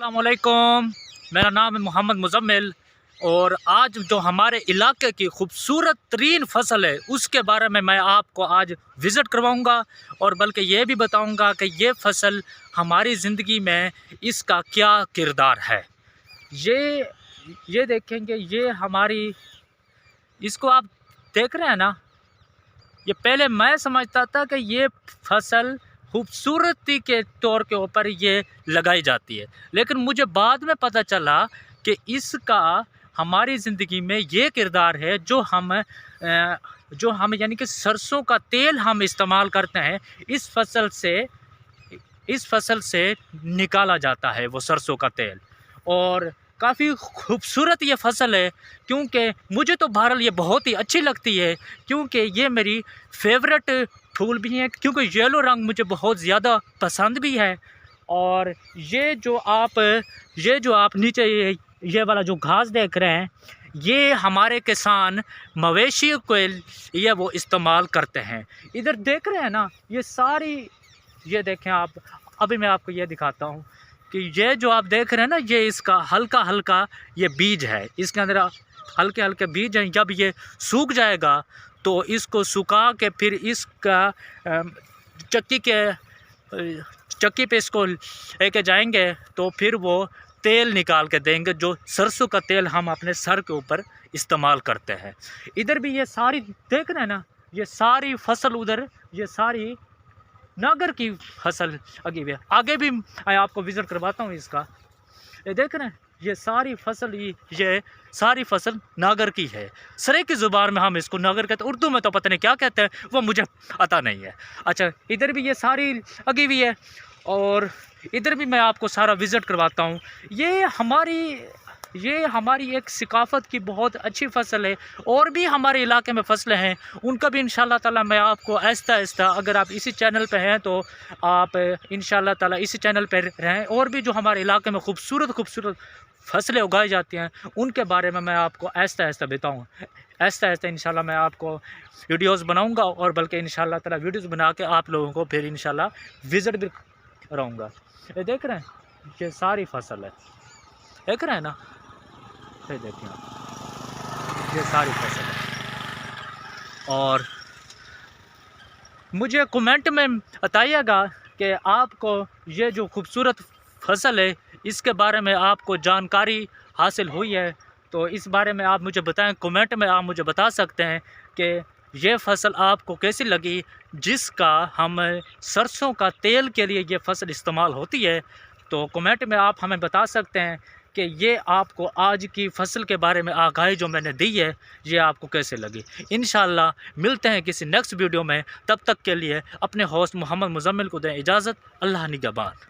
अस्सलामुअलैकुम, मेरा नाम है मोहम्मद मुज़म्मिल और आज जो हमारे इलाके की खूबसूरत तरीन फसल है उसके बारे में मैं आपको आज विज़िट करवाऊंगा और बल्कि ये भी बताऊंगा कि ये फसल हमारी ज़िंदगी में इसका क्या किरदार है। ये देखेंगे, ये हमारी, इसको आप देख रहे हैं ना, ये पहले मैं समझता था कि ये फसल खूबसूरती के तौर के ऊपर ये लगाई जाती है, लेकिन मुझे बाद में पता चला कि इसका हमारी ज़िंदगी में ये किरदार है जो हम यानी कि सरसों का तेल हम इस्तेमाल करते हैं, इस फसल से निकाला जाता है वो सरसों का तेल। और काफ़ी खूबसूरत ये फसल है, क्योंकि मुझे तो बहरहाल ये बहुत ही अच्छी लगती है, क्योंकि ये मेरी फेवरेट फूल भी है, क्योंकि येलो रंग मुझे बहुत ज़्यादा पसंद भी है। और ये जो आप नीचे ये वाला जो घास देख रहे हैं, ये हमारे किसान मवेशियों को ये वो इस्तेमाल करते हैं। इधर देख रहे हैं ना, ये सारी, ये देखें आप, अभी मैं आपको ये दिखाता हूँ कि ये जो आप देख रहे हैं ना, ये इसका हल्का हल्का ये बीज है, इसके अंदर हल्के हल्के बीज हैं। जब ये सूख जाएगा तो इसको सुखा के फिर इसका चक्की पे इसको लेके जाएंगे तो फिर वो तेल निकाल के देंगे, जो सरसों का तेल हम अपने सर के ऊपर इस्तेमाल करते हैं। इधर भी ये सारी देख रहे हैं ना, ये सारी फसल, उधर ये सारी नागर की फसल आगे भी मैं आपको विज़िट करवाता हूँ इसका। ये देख रहे हैं, ये सारी फसल नागर की है। सरे की ज़ुबान में हम इसको नागर कहते हैं, उर्दू में तो पता नहीं क्या कहते हैं, वो मुझे पता नहीं है। अच्छा, इधर भी ये सारी लगी हुई है और इधर भी मैं आपको सारा विज़िट करवाता हूँ। ये हमारी एक सिकाफ़त की बहुत अच्छी फसल है। और भी हमारे इलाके में फसलें हैं, उनका भी इंशाअल्लाह ताला मैं आपको आहिस्ता आहिस्ता, अगर आप इसी चैनल पे हैं तो आप इंशाअल्लाह ताला इसी चैनल पर रहें, और भी जो हमारे इलाके में खूबसूरत फसलें उगाई जाती हैं उनके बारे में मैं आपको आहिस्ता आहिस्ता बताऊँ। आहिस्ता आहिस्ता इंशाअल्लाह मैं आपको वीडियोज़ बनाऊँगा, और बल्कि इंशाअल्लाह ताला वीडियोज़ बना के आप लोगों को फिर इंशाअल्लाह विज़िट भी कराऊँगा। ये देख रहे हैं, ये सारी फसल है, देख रहे हैं ना, ये देखिए आप, ये सारी फसल है। और मुझे कमेंट में बताइएगा कि आपको ये जो खूबसूरत फसल है इसके बारे में आपको जानकारी हासिल हुई है, तो इस बारे में आप मुझे बताएं। कमेंट में आप मुझे बता सकते हैं कि ये फसल आपको कैसी लगी, जिसका हम सरसों का तेल के लिए ये फसल इस्तेमाल होती है। तो कमेंट में आप हमें बता सकते हैं कि ये आपको आज की फसल के बारे में आगाही जो मैंने दी है, ये आपको कैसे लगी। इंशाअल्लाह मिलते हैं किसी नेक्स्ट वीडियो में, तब तक के लिए अपने होस्ट मोहम्मद मुज़म्मिल को दें इजाज़त। अल्लाह निगहबान।